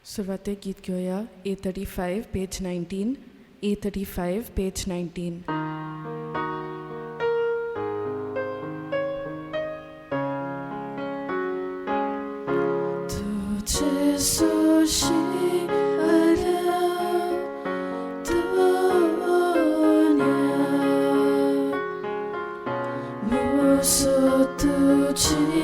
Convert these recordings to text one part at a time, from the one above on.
सुरवातेक गीत घेऊया A35 पेज 19. A35 page 19. तुझे सोशी आल्या दुनिया मुसो तुझी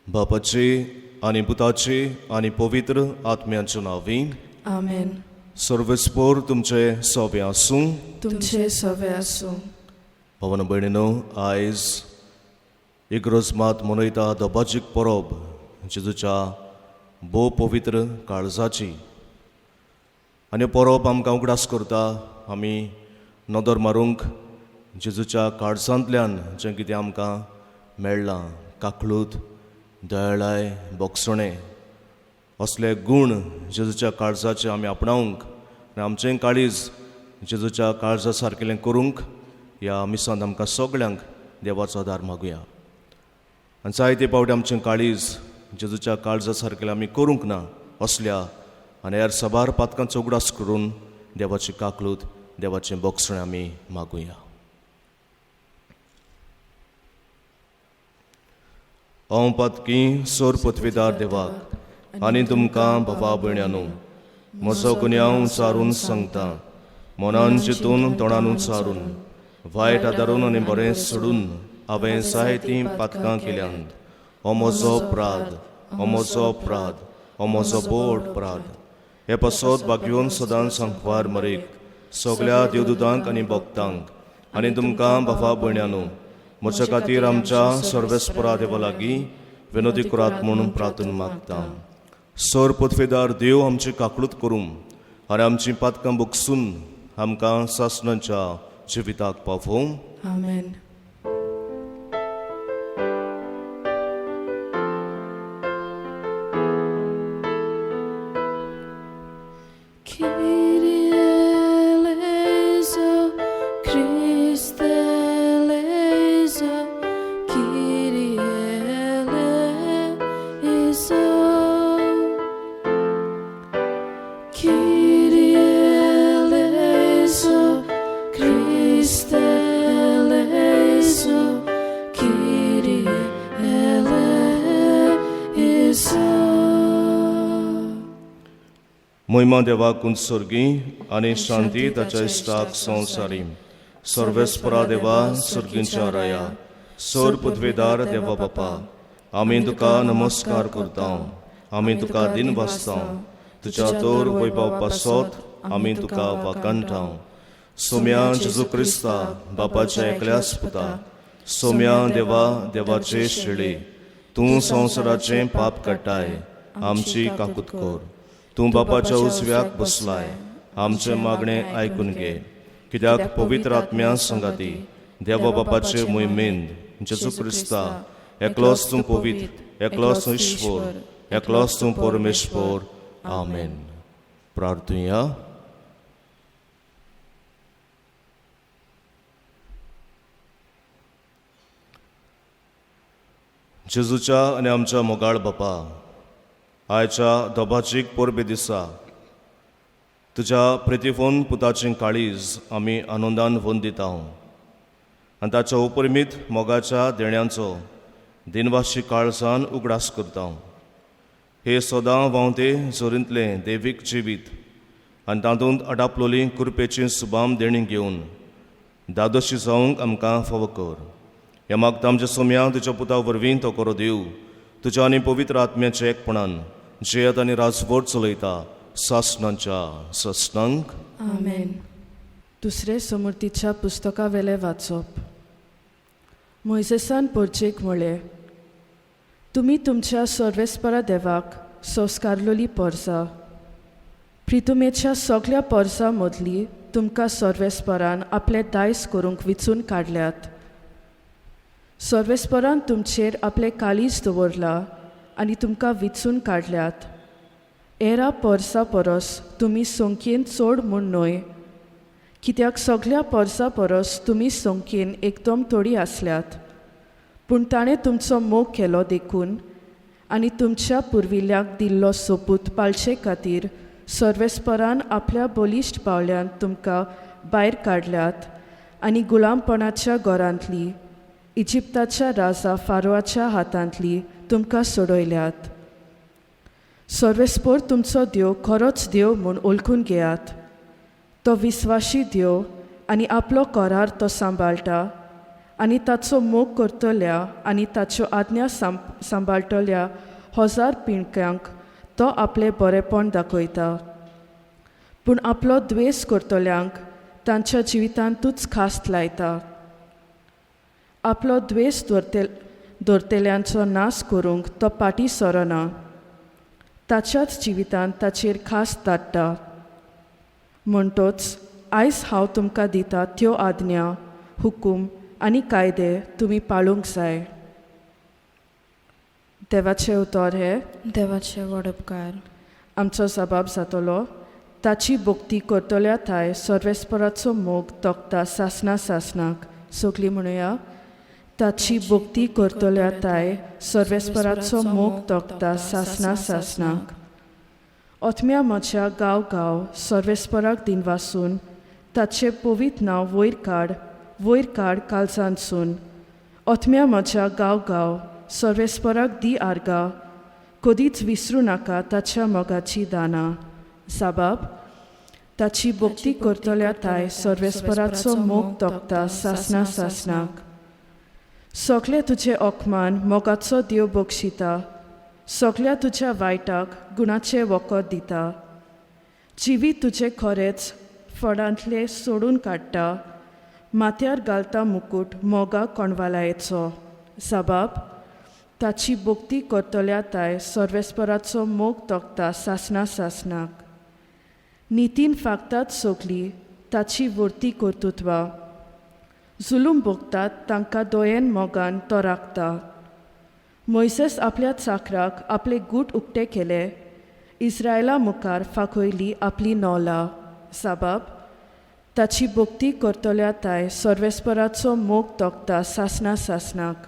बापाचे आणि पुताचे आणि पवित्र आत्म्याच्या नावीं आमेन. सर्वेस्पोर तुमचे सोबे आसूं. तुमचे सवे आसूं. भावन भयणीनो, आयज इगरोज मात मनयता दोबाजीक परब जेजूच्या भोव पवित्र काळजाची. आनी परब आमकां उगडास करता आमी नदर मारूंक जेजूच्या काळजांतल्यान जें कितें आमकां मेळ्ळां, काकळूत, दयाळाय, बोगसणें, असले गूण जेजूच्या काळजाचे आमी आपणावंक आनी आमचें काळीज जेजूच्या काळजा सारकेलें करूंक ह्या मिसांत आमकां सगळ्यांक देवाचो आदार मागुया. आनी जायते फावटी आमचें काळीज जेजूच्या काळजा सारकेलें आमी करूंक ना असल्या आनी हेर साबार पातकांचो उगडास करून देवाची काकळूत, देवाचें बोगसणें आमी मागुया. हांव पातकी सोर पृथ्वीदार देवाक आनी तुमकां भावा भयण्यांनो, म्हजो गुन्यांव चारून सांगता. मनान चिंतून तोंडान उच्चारून वायट आदारून आनी बरें सोडून हांवें जायतीं पातकां केल्यांत. हो म्हजो अपराध, हो म्हजो अपराध, हो म्हजो बोड अपराध. हे पासत भाग्योन सदांच सांकवार मरेक सगळ्या देवदूतांक आनी भक्तांक आनी तुमकां भावा भयण्यांनो, म्हज्या खातीर आमच्या सर्वेस्परा देवा लागीं विनोदी करात म्हणून प्रार्थना मागता. सर पृथ्वीदार देव आमची काकळूत करूं आनी आमची पातकां बुगसून आमकां सासणाच्या जिविताक पावोवं. आमेन. महिमा देवाक उंचसर्गी आनी शांती ताच्या इश्टाक संवसारी. सर्वेस्परा देवा सर्गींच्या राया, सर पृथ्वीदार देवा बापा, आमी तुका नमस्कार करता, आमी तुका दिन वाजता. तुज्या तोर वैभव पासत आमी तुका वाकांता. सोम्या जेजू क्रिस्ता बापाच्या एकल्याच पुता, सोम्या देवा देवाचे शेळे, तूं संवसाराचें पाप काडटाय, आमची काकूत कर. तूं बापाच्या उजव्याक बसलाय, आमचें मागणें आयकून घे. कित्याक पवित्र आत्म्या संगाती देवा बापाचे मोहिमेंत जेजू क्रिस्ता एकलोच तूं पवित्र, एकलोच तूं ईश्वर, एकलोच तूं परमेश्वर. आमेन. प्रार्थुया. जेजूच्या आनी आमच्या मोगाळ बापा, आयच्या दोबाचीक परबे दिसा तुज्या प्रितीफोन पुताचें काळीज आमी आनंदान भोवन दिता आनी ताच्या उपरिमीत मोगाच्या देण्यांचो दिनवाशी काळजान उगडास करता. हे सदां वावते जोरींतलें देवीक जिवीत आनी तातूंत आडापलोली कृपेची सुबाम देणी घेवन दादोशी जावंक आमकां फावो कर. ह्या मागता आमच्या सोम्या तुज्या पुता वरवीं तो करो दिवं तुज्या आनी पवित्र आत्म्याच्या एकपणान जेयत आनी राजभर चलयता सासणांच्या ससनांक. आमेन. दुसरे समृद्धीच्या पुस्तका वेले वाचप. मोइसेसान पोरचेक म्हळें, तुमी तुमच्या सर्वेस्परा देवाक संस्कारलोली पोरसां. प्रितुमेच्या सगळ्या पोरसां मदली तुमकां सर्वेस्परान आपले दायज करूंक विचून काडल्यात. सर्वेस्परान तुमचेर आपले काळीज दवरला आनी तुमकां विचून काडल्यात. एरा पोरसां परस तुमी संख्येन चड म्हूण न्हय, कित्याक सगळ्या पोरसां परस तुमी संख्येन एकदम थोडी आसल्यात. पूण ताणें तुमचो मोग केलो देखून आनी तुमच्या पुर्विल्यांक दिल्लो सोपूत पाळचे खातीर सर्वेस्परान आपल्या बलिश्ट पावल्यान तुमकां भायर काडल्यात आनी गुलामपणाच्या घरांतली इजिप्ताच्या राजा फारोआच्या हातांतली तुमकां सोडयल्यात. सर्वेस्पर तुमचो देव खरोच देव म्हूण ओळखून घेयात. तो विस्वाशी देव आनी आपलो करार तो सांबाळटा आनी ताचो मोग करतल्या आनी ताच्यो आज्ञा सांबाळटल्या 1000 पिणक्यांक तो आपले बरेपण दाखयता. पूण आपलो द्वेस करतल्यांक तांच्या जिवितांतूच खास्त लायता. आपलो द्वेस दवरतेल्यांचो नाश करूंक तो पाटी सरना. ताच्याच जिवितांत ताचेर खास्त धाडटा. म्हणटोच आयज हांव तुमकां दिता त्यो आज्ञा, हुकूम आनी कायदे तुमी पाळूंक जाय. देवाचें उतर हे देवाचे व्हड उपकार. आमचो जबाब जातलो, ताची भक्ती करतल्या थाय सर्वेस्पराचो मोग तोखता सासणाक. सगळीं म्हणुया, ताची भक्ती करतल्या थाय सर्वेस्पराचो मोग तोखता सासणाक. ओथम्या म्हज्या गांव सर्वेस्पराक दिनवासून ताचें पवित्र नांव वयर काड काळजांतसून. ओथम्या म्हज्या गांव सर्वेस्पराक दी आर्गां, कदीच विसरूं नाका ताच्या मोगाची दानां. जबाब, ताची भक्ती करतल्या थाय सर्वेस्पराचो मोग तोखता सासणाक. सगळे तुजे ओकमान मोगाचो देव बक्षिता. सगळ्या तुज्या वायटाक गुणाचें वखद दिता. जिवीत तुजें खरेंच फडांतले सोडून काडटा. माथ्यार घालता मुकूट मोगा कोणवालायेचो. जबाब, ताची भक्ती करतल्या थाय सर्वेस्पराचो मोग तोखता सासणाक. नितीन फागतात सगळीं ताची वर्ती कर्तुत्वा. जुलूम भोगतात तांकां दोयेन मोगान तो राखता. मोइसेस आपल्या चाकराक आपले गूट उक्ते केले. इस्रायला मुखार फाकयली आपली नौलां. जबाब, ताची भक्ती करतल्या थाय सर्वेस्पराचो मोग तोखता सासणाक.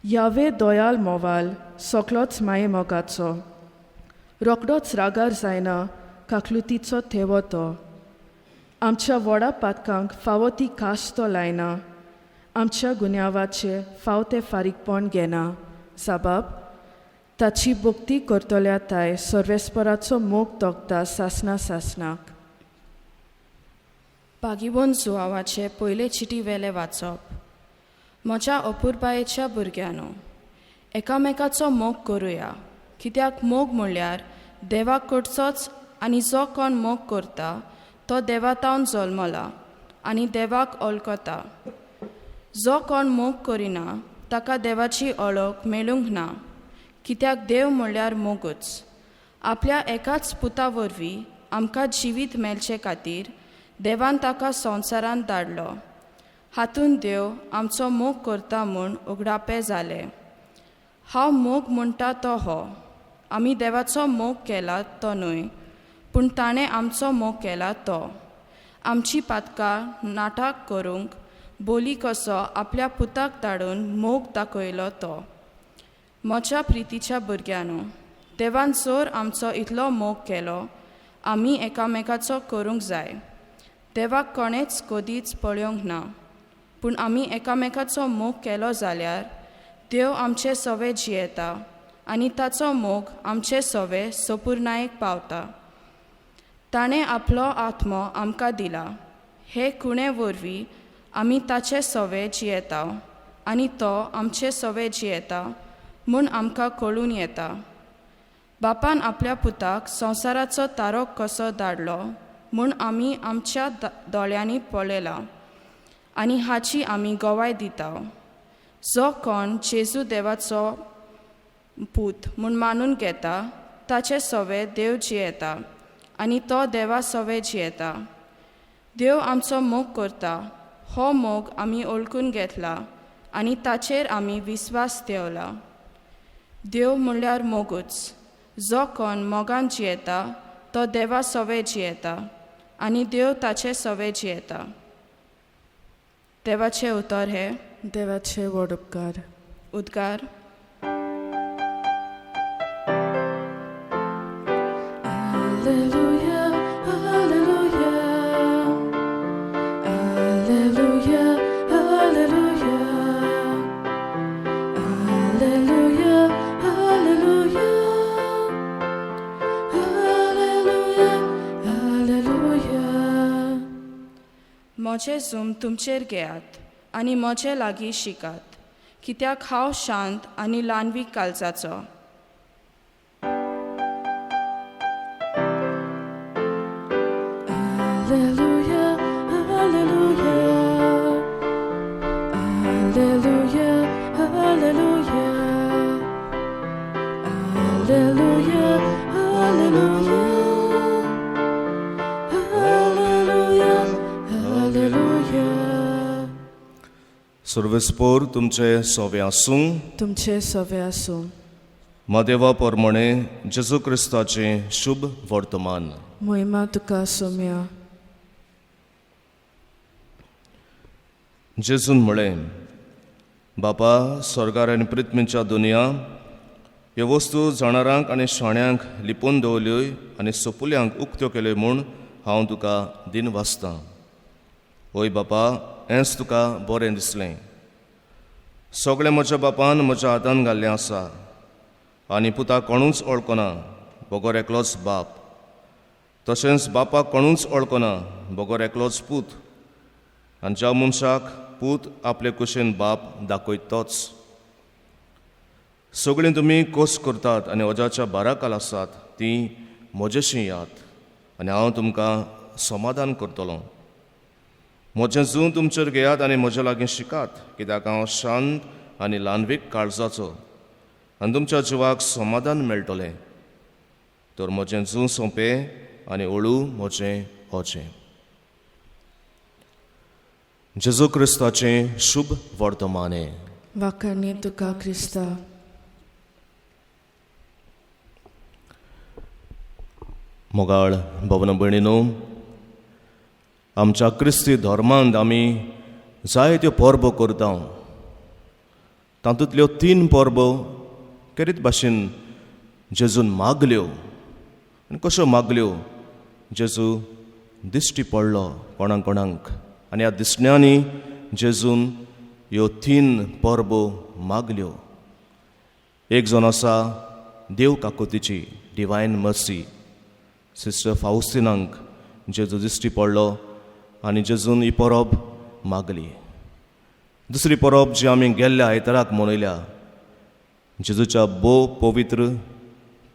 यावे दोयाल मोवाल सगळोच माये मोगाचो. रोकडोच रागार जायना काकलुतीचो थेवो तो. आमच्या व्हडा पातकांक फावो ती कास तो लायना. आमच्या गुन्यांवाचे फाव ते फारीकपण घेना. जबाब, ताची भक्ती करतल्या थाय सर्वेस्पराचो मोग तोखता सासणाक. पागिबोन जुआवाचे पयले चिटी वेले वाचप. म्हज्या अपुरबायेच्या भुरग्यानो, एकामेकाचो मोग करुया, कित्याक मोग म्हणल्यार देवाक करचोच आनी जो कोण मोग करता तो देवातावन जल्मला आनी देवाक वळखता. जो कोण मोग करिना ताका देवाची ओळख मेळूंक ना, कित्याक देव म्हणल्यार मोगूच. आपल्या एकाच पुता वरवीं आमकां जिवीत मेळचे खातीर देवान ताका संवसारांत धाडलो. हातूंत देव आमचो मोग करता म्हूण उगडापें जालें. हांव मोग म्हणटा तो हो. आमी देवाचो मोग केला तो न्हय, पूण ताणें आमचो मोग केला तो. आमची पातकां नाटक करूंक बोली कसो आपल्या पुताक धाडून मोग दाखयलो तो. म्हज्या प्रितीच्या भुरग्यानो, देवान जोर आमचो इतलो मोग केलो, आमी एकामेकाचो करूंक जाय. देवाक कोणेच कदीच पळोवंक ना, पूण आमी एकामेकाचो मोग केलो जाल्यार देव आमचे सवे जियेता आनी ताचो मोग आमचे सवे संपूर्णायेक पावता. ताणें आपलो आत्मो आमकां दिला. हे कुणे वरवीं आमी ताचे सवे जियेता आनी तो आमचे सवे जियेता म्हूण आमकां कळून येता. बापान आपल्या पुताक संवसाराचो तारो कसो धाडलो म्हूण आमी आमच्या दोळ्यांनी पळयलां आनी हाची आमी गोवाय दिता. जो कोण जेजू देवाचो पूत म्हूण मानून घेता ताचे सवे देव जियेता आनी तो देवा सवे जियेता. देव आमचो मोग करता, हो मोग आमी ओळखून घेतला आनी ताचेर आमी विस्वास देवला. देव म्हणल्यार मोगूच. जो कोण मोगान जियेता तो देवा सवे जियेता आनी देव ताचे सवे जियेता. देवाचे उतर हे देवाचे व्हड उपकार. उद्गार. Alleluia, alleluia. Alleluia, alleluia. Alleluia, alleluia. Alleluia, alleluia. म्हजें झूम तुमचेर घेयात आनी म्हजे लागीं शिकात, कित्याक हांव शांत आनी ल्हानवी काळजाचो. Alleluia, alleluia. Alleluia, alleluia. Alleluia, alleluia. Alleluia, alleluia. सर्वेस्पोर तुमचे सोवे आसूं. तुमचे सवे आसूं. मादेवा पोरमणे जेजू क्रिस्ताचें शुभ वर्तमान. महिमा तुका सोम्या. जेजून म्हळें, बापा, स्वर्गार आनी पृथ्वीच्या दुनिया ह्यो वस्तू जाणारांक आनी शाण्यांक लिपोवन दवरल्योय आनी सोपुल्यांक उक्त्यो केल्यो म्हूण हांव तुका दिन वाचतां. ओय बापा, हेंच तुका बरें दिसलें. सगळें म्हज्या बापान म्हज्या हातान घाल्लें आसा आनी पुताक कोणूच वळखना, बगोर एकलोच बाप. तशेंच बापाक कोणूच वळखना, बगोर एकलोच पूत. आनी ज्या मनशाक पूत आपले कुशीन बाप दाखयत तोच. सगळीं तुमी कोस करतात आनी अजाच्या बाराकाल आसात ती म्हजेशी यात आनी हांव तुमकां समाधान करतलों. म्हजें जूं तुमचेर घेयात आनी म्हजे लागीं शिकात, कित्याक हांव शांत आनी ल्हानवीक काळजाचो आनी तुमच्या जिवाक समाधान मेळटलें. तर म्हजें जूं सोंपें आनी हळू म्हजें ओजें. जेजू क्रिस्ताचें शुभ वर्तमाने. वाखाणी तुका क्रिस्ता. मोगाळ भवन भयणीनो, आमच्या क्रिस्ती धर्मांत आमी जायत्यो परबो करता. तातूंतल्यो 3 परबो केरीत भाशेन जेजून मागल्यो. आनी कश्यो मागल्यो? जेजू दिश्टी पडलो कोणाक कोणाक आनी ह्या दिसण्यांनी जेजून ह्यो 3 परबो मागल्यो. एक जण आसा देव काकुतीची, डिवायन मर्सी. सिस्टर फाउस्टिनांक जेजू दिश्टी पडलो आनी जेजून ही परब मागली. दुसरी परब जी आमी गेल्ल्या आयताराक मनयल्या, जेजूच्या पवित्र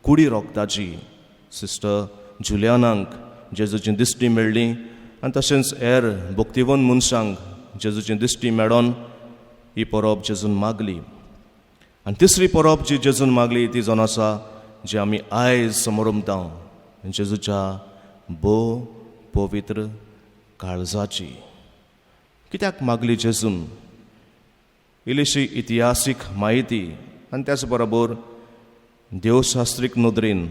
कुडी रोगताची सिस्टर जुलियानांक जेजूची दिश्टी मेळ्ळी आनी तशेंच हेर भक्तिवन मनशांक जेजूची दिश्टी मेळोन ही परब जेजून मागली. आनी तिसरी परब जी जेजून मागली ती जावन आसा जी आमी आयज समोरुमता, जेजूच्या पवित्र काळजाची. कित्याक मागली जेजून? इल्लीशी इतिहासीक म्हायती आनी त्याच बरोबर देवशास्त्रीक नदरेन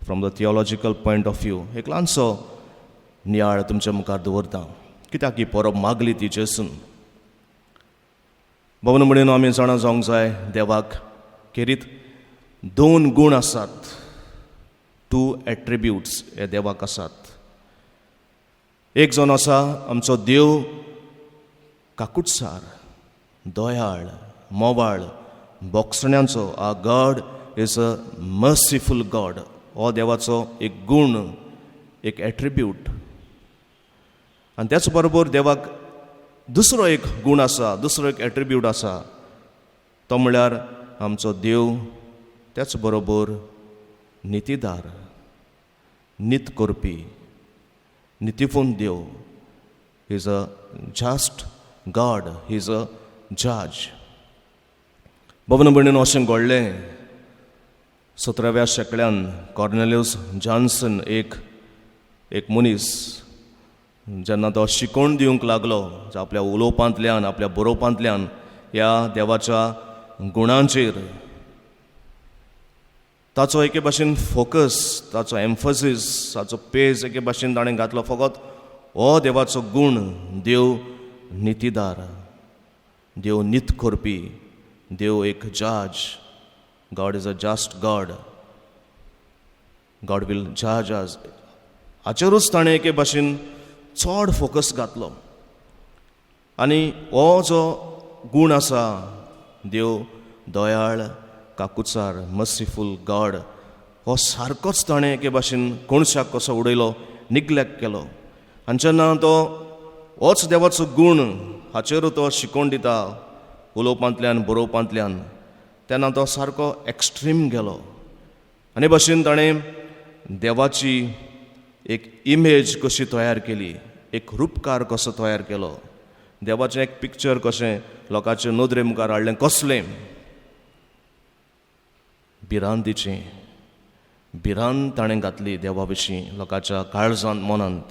from the theological point of view एक ल्हानसो नियाळ तुमच्या मुखार दवरता. कित्याक ही परब मागली ती जेजून? भवन म्हणून आमी जाणा जावंक जाय, देवाक खेरीत 2 गूण आसात. 2 एट्रिब्यूट्स हे देवाक आसात. एक जण आसा आमचो देव काकुटसार, दयाळ, मोवाळ, बोगसण्यांचो. आ गॉड इज अ मर्सीफूल गॉड. हो देवाचो एक गूण, एक एट्रिब्यूट. आनी त्याच बरोबर देवाक दुसरो एक गूण आसा, दुसरो एक एट्रिब्यूट आसा, तो म्हळ्यार आमचो देव त्याच बरोबर नितीदार, नीत करपी, नितीफून देव. He is a just god, he is a जज. भवन भयणीन अशें घडलें 17व्या शेंकड्यान कॉर्नेलियस जॉन्सन एक मनीस जेन्ना तो शिकोवन दिवंक लागलो आपल्या उलोवपांतल्यान, आपल्या बरोवपांतल्यान ह्या देवाच्या गुणांचेर, ताचो एके भाशेन फोकस, ताचो एम्फसीस, ताचो पेज एके भाशेन ताणें घातलो फकत हो देवाचो गूण, देव नितीदार, देव नीत करपी, देव एक जज. God is a just God, God will जज अस. हाचेरूच ताणें एके भाशेन चड फोकस घातलो. आनी हो जो गूण आसा, देव दयाळ, काकुचार, मर्सीफूल गॉड, हो सारकोच ताणें एके भाशेन कोणशाक कसो उडयलो, निग्लेक्ट केलो. आनी जेन्ना तो होच देवाचो गूण हाचेरूच तो शिकोवन दिता उलोवपांतल्यान, बरोवपांतल्यान, तेन्ना तो सारको एक्स्ट्रीम गेलो. आनी भाशेन ताणें देवाची एक इमेज कशी तयार केली, एक रूपकार कसो तयार केलो, देवाचें एक पिक्चर कशें लोकांचे नदरे मुखार हाडलें, कसलें भिरांतीचें भिरांत ताणें घातली देवा विशीं लोकांच्या काळजांत, मनांत.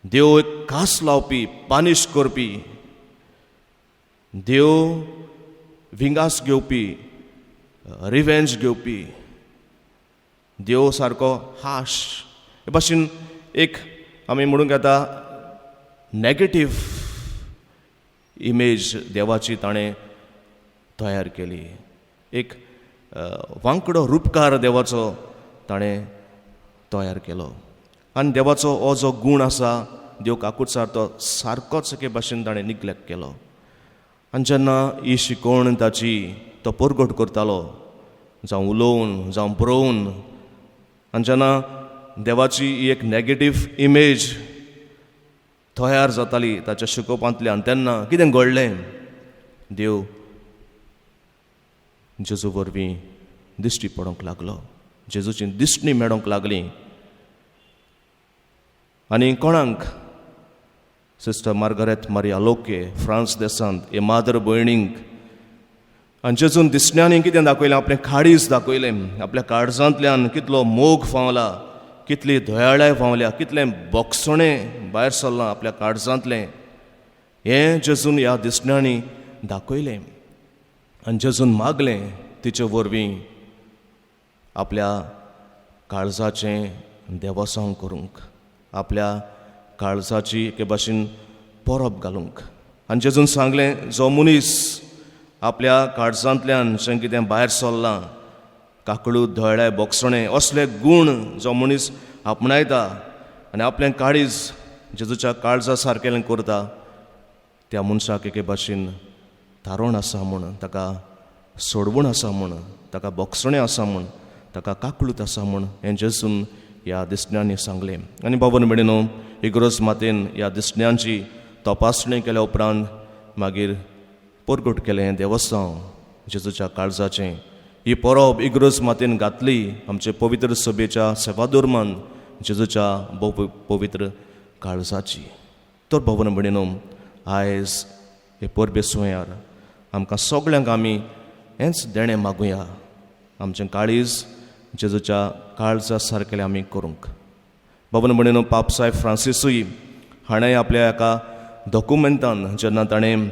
देव एक कास लावपी, पानीश करपी, देव विंगास घेवपी, रिवेंज घेवपी, देव सारको हाश. हे भाशेन एक आमी म्हणूंक येता नॅगेटीव इमेज देवाची ताणें तयार केली. एक वांकडो रूपकार देवाचो ताणें तयार केलो. आनी देवाचो हो जो गूण आसा, देव काकुचार, तो सारकोच एके भाशेन ताणें निग्लेक्ट केलो. आनी जेन्ना ही शिकोवण ताची तो परगट करतालो, जावं उलोवन, जावं बरोवन, आनी जेन्ना देवाची ही एक नॅगेटीव इमेज तयार जाताली ताच्या शिकोवपांतल्यान, तेन्ना कितें घडलें? देव जेजू वरवीं दिश्टी पडोवंक लागलो, जेजूची दिश्टी मेळोवंक लागली. आनी कोणाक? सिस्टर मार्गारेट मारिया लोके फ्रांस देशांत हे मादर भयणींक. आनी जेजून दिसण्यांनी कितें दाखयलें? आपलें काळीज दाखयलें. आपल्या काळजांतल्यान कितलो मोग फावला, कितली दयाळाय फावल्या, कितलें बोगसणें भायर सरलां आपल्या काळजांतलें, हें जेजून ह्या दिसण्यांनी दाखयलें. आनी जेजून मागलें तिचे वरवीं आपल्या काळजाचें देवसांव करूंक, आपल्या काळजाची एके भाशेन परब घालूंक. आनी जेजून सांगलें, जो मनीस आपल्या काळजांतल्यान जें कितें भायर सरलां, काकळू, धयळाय, बोगसणें, असले गूण जो मनीस आपणायता आनी आपलें काळीज जेजूच्या काळजा सारकेलें करता, त्या मनशाक एके भाशेन तारण आसा म्हूण, ताका सोडवण आसा म्हूण, ताका बोगसणें आसा म्हूण, ताका काकळूत आसा म्हूण, हें जेजून ह्या दिसण्यांनी सांगलें. आनी बाबन भयणीनो, इग्रोज मातेन ह्या दिसण्यांची तपासणी केल्या उपरांत मागीर परगट केलें देवस्थान जेजूच्या काळजाचें. ही परब इग्रोज मातेन घातली आमचे पवित्र सभेच्या सेवाधर्मान जेजूच्या पवित्र काळजाची. तर बाबन भयणीनो, आयज हे परबे सुंयार आमकां सगळ्यांक आमी हेंच देणें मागुया, आमचें काळीज जेजूच्या काळजा सारकेलें आमी करूंक. बाबन भयणीनो, पापसाहेब फ्रांसिसूय हाणें आपल्या एका डॉक्युमेंटान जेन्ना ताणें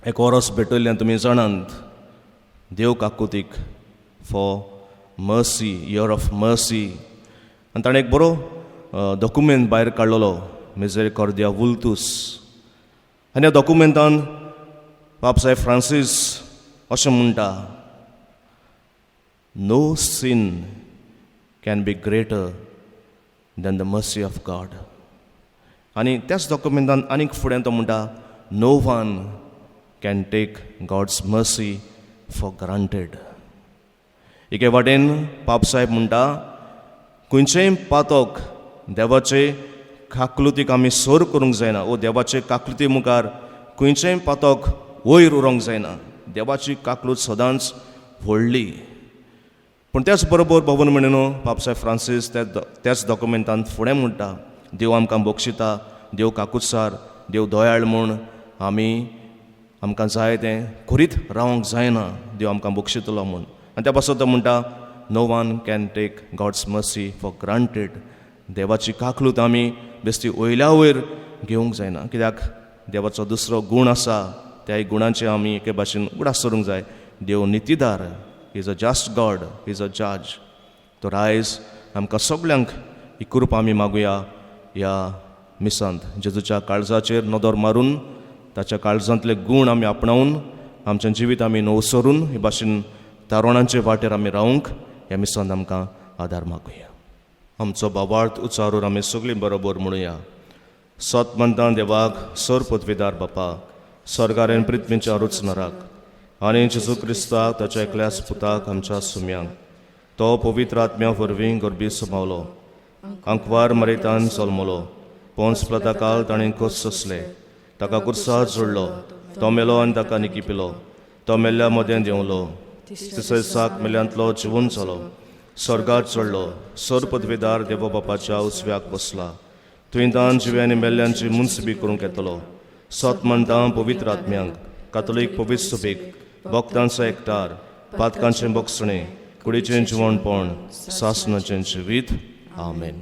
एक वरस भेटयल्लें तुमी जाणात, देव काकुतीक for mercy, year of mercy, आनी ताणें एक बरो डॉक्युमेंट भायर काडलेलो, मिसेरिकॉर्डिया वुल्तूस. आनी ह्या डॉक्युमेंटान पापसाहेब फ्रांसीस अशें म्हणटा, no sin can be greater than the mercy of God. आनी त्याच डॉक्युमेंटान आनीक फुडें तो म्हणटा, no one can take God's mercy for granted. एके वाटेन पापसाहेब म्हणटा, खंयचेय पातक देवाचे काकलुतीक आमी सोर करूंक जायना, वो देवाचे काकलुती मुखार खंयचेय पातक वयर उरोंक जायना. देवाची काकलूत सदांच व्हडली. पूण त्याच बरोबर भवन म्हणून पापसाय फ्रांसीस त्याच डॉक्युमेंटांत फुडें म्हणटा, देव आमकां बक्षिता, देव काकूतसार, देव दयाळ म्हूण आमकां जाय तें करीत रावंक जायना, देव आमकां बक्षितलो म्हूण. आनी त्या पासून तो म्हणटा, no one can take God's mercy for granted. देवाची काकलूत आमी बेश्टी वयल्या वयर घेवंक जायना, कित्याक देवाचो दुसरो गूण आसा, त्या गुणांचे आमी एके भाशेन उडास करूंक जाय. देव नितीदार, is a just god, is a जज. तो आयज आमकां सगळ्यांक ही कृपा आमी मागुया ह्या मिसांत. जेजूच्या काळजाचेर नदर मारून ताच्या काळजांतले गूण आमी आपणावन आमचें जिवीत आमी नवसरून हे भाशेन तारुणांचे वाटेर आमी रावंक ह्या मिसांत आमकां आदार मागुया. आमचो बाबार्थ उच्चारून आमी सगळीं बरोबर म्हणुया. सत म्हणटा देवाक, सर पदवीदार बापाक, स्वर्गारेन पृथ्वीच्या रुचनराक आनी जेजू क्रिस्ताक ताच्या एकल्याच पुताक आमच्या सुम्यांक, तो पवित्र आत्म्या वरवीं गर्भी सुमावलो, अंकवार मरेतान जल्मलो, पोंस प्लताकाल ताणें कोस सोंसले, ताका कुर्सार जोडलो, तो मेलो आनी ताका निकिपिलो, तो मेल्ल्या मदें देंवलो, तिसऱ्या दिसाक मेल्यांतलो जिवून जालो, स्वर्गात चडलो, सर पदवीदार देवा बापाच्या उजव्याक बसला, तुयेंतान जिव्यांनी मेल्ल्यांची मुन्सिबी करूंक येतलो. सत म्हणटा पवित्र आत्म्यांक, कातोलीक पवित्र सभेक, भक्तांचो एकठार, पातकांचें बक्षणें, कुडीचें जिवणपण, सासणाचें जिवीत. आमेन.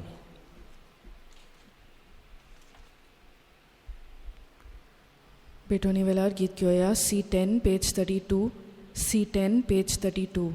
पेटोनी वेळार गीत घेवया. C10 page 32. C10 page 32.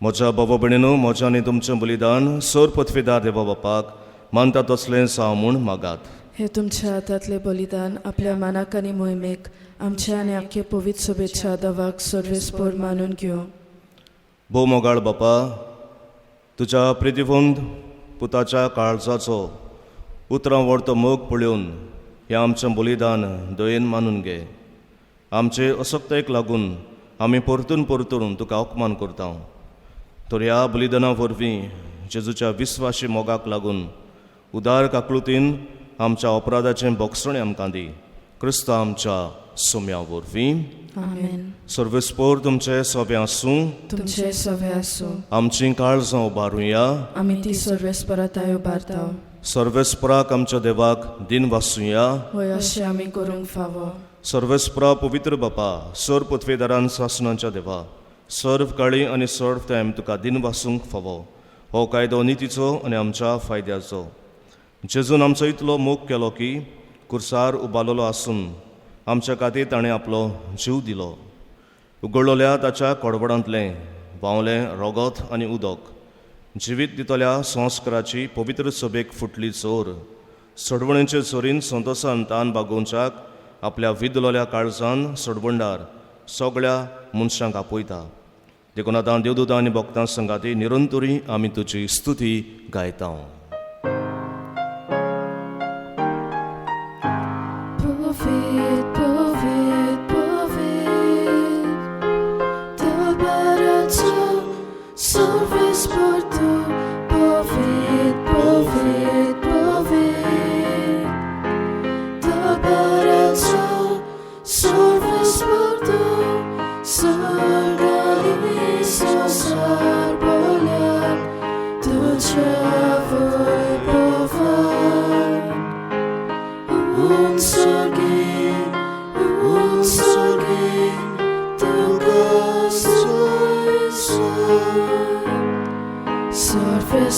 म्हज्या बाबा भयणीनो, म्हजें आनी तुमचें बलिदान सर पदवीदार देवा बापाक मानता तसलें जावं म्हूण मागात. हे तुमच्या हातांतले बलिदान आपल्या मानाक आनी मोहिमेक आमच्या आनी आख्खे पवित्र सभेच्या देवाक सर्वेस्पर मानून घेवं. भोव मोगाळ बापा, तुज्या प्रितीवंत पुताच्या काळजाचो उतरां व्हरतो मोग पळोवन हें आमचें बलिदान दयेन मानून घे. आमचे असक्तायेक लागून आमी परतून परतून तुका अपमान करता. तर ह्या बलिदाना वरवीं जेजूच्या विस्वाशी मोगाक लागून उदार काकलुतीन आमच्या अपराधाचें बक्षणें आमकां दी. क्रिस्त आमच्या सुम्या वरवीं. आमेन. सर्वेस्पर तुमचे सवे आसूं. तुमचे सवे आसूं. आमचीं काळजां उबारुया. आमी ती सर्वेस्पराताय उबारता. सर्वेस्पराक आमच्या देवाक दिन वाचुया. होय, अशें आमी करूंक फावो. सर्वेस्परा पवित्र बापा, सर पदवीदारान सासणाच्या देवा, सर्व काळी आनी सर्व टायम तुका दिन वाचूंक फावो. हो कायदो नितीचो आनी आमच्या फायद्याचो. जेजून आमचो इतलो मोग केलो की कुर्सार उबालोलो आसून आमच्या खातीर ताणें आपलो जीव दिलो. उगडलोल्या ताच्या कडवडांतलें व्हांवलें रगत आनी उदक जिवीत दितल्या संस्काराची पवित्र सभेक फुटली चोर सडवणेचे चोरीन संतोशान तान बागोवच्याक आपल्या विदलोल्या काळजान सडवंडार सगळ्या मनशांक आपयता. देखून आतां देवदूतां आनी भक्तां संगाती निरंतरी आमी तुजी स्तुती गायता. Service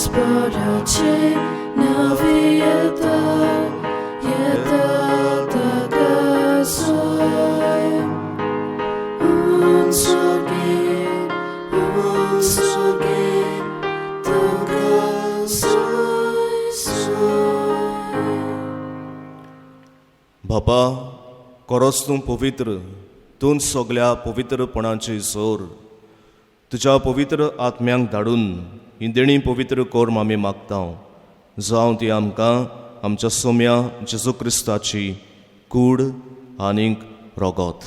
Sparace navieta Yeta tagasoi Unsogi tagasoi soi बापा खरोच तूं पवित्र तूं सगळ्या पवित्रपणाची जोर तुज्या पवित्र आत्म्यांक धाडून ही देणी पवित्र कोर आमी मागता जावं ती आमकां आमच्या सोम्या जेजू क्रिस्ताची कूड आनीक रोगोत.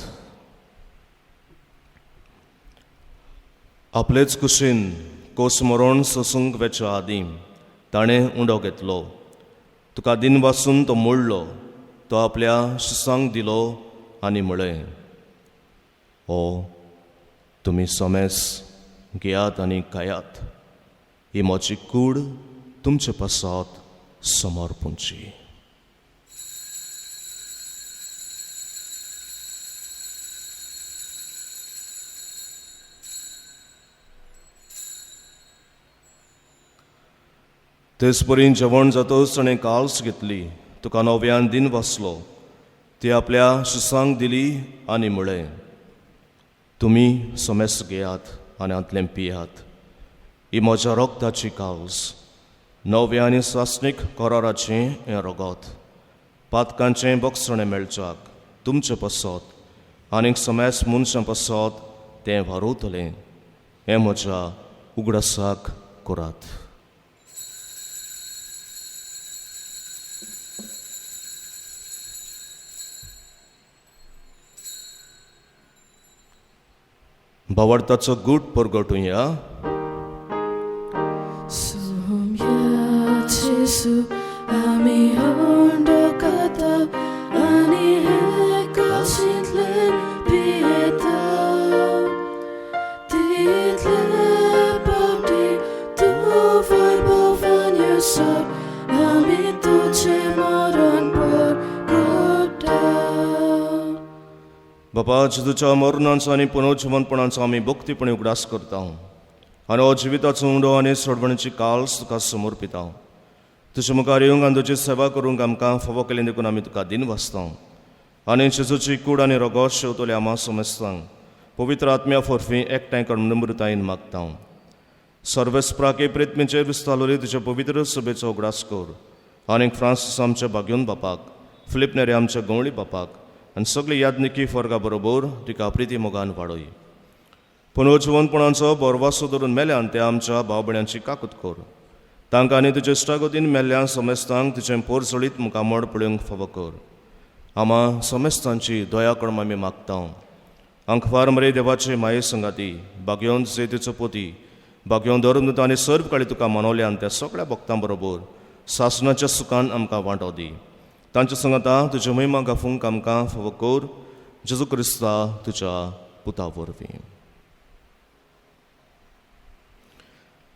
आपलेच कुशीन कोसमरोण सोसूंक वेच्या आदीं ताणें उंडो घेतलो. तुका दिन वाचून तो मोडलो. तो आपल्या शिसांक दिलो आनी म्हळें, ओ तुमी सोमेस घेयात आनी खायात. ही म्हजी कूड तुमचे पासत समर्पूंची. तेच परीन जेवण जातच ताणें काल्स घेतली. तुका नव्यान दिन वाचलो. ती आपल्या शिसांक दिली आनी म्हळें, तुमी सोमेस घेयात आनी हातलें पियात. ही म्हज्या रोगताची कावज नव्या आनी सासणीक कराराचें हें रोगोत. पातकांचें बोगसणें मेळच्याक तुमचें पासत आनीक सोमेस मनशां पासत तें वारोतलें. हें म्हज्या उगडासाक करात. भावार्थाचो गूट परगटुया. Jesu ami hondo kata ani hekasitle pieta title body tu varbowanie sop ami tuche moron por gota. बापा जेजूच्या मरणांचो आनी पुनर्जीवनपणाचो आमी भक्तीपणे उगडास करता आनी हो जिविताचो उंडो आनी सोडवणेची काल्स तुका समर्पिता. तुजे मुखार येवंक आनी तुजी सेवा करूंक आमकां फावो केलें देखून आमी तुका दिन वाचता आनी जेजूची कूड आनी रोगोत शेवतले आमा सोमेस्तांक पवित्र आत्म्या फॉरफी एकठांय करून नम्रतायेन मागता. सर्वेस्प्राके प्रेत्मेचेर विस्तारलोली तुजे पवित्र सभेचो उगडास कर आनीक फ्रांसीस आमच्या बाग्योन बापाक, फिलिप नेरे आमच्या गवळी बापाक आनी सगळी यादनिकी फर्गा बरोबर तिका प्रिती मोगान वाडय. पुनर्जीवनपणाचो बोरवासो धरून मेल्यान ते आमच्या भाव भयणांची काकूत कर. तांकां आनी तुजे इश्टागतीन मेल्ल्या सोमेस्तांक तुजें पोरसळीत मुखामोड पळोवंक फावो कर. आमा सोमेस्तांची दया करून आमी मागता. आंखवार मरे देवाचे माये संगाती बाग्योन जेतीचो पोती बाग्योन धर्मदूत आनी सर्व काळी तुका मनवल्यान त्या सगळ्या भक्तां बरोबर सासणाच्या सुखान आमकां वांटो दी. तांच्या संगता तुजे महिमा गाफूंक आमकां फावो कर. जेजू क्रिस्ता तुज्या पुता वरवीं.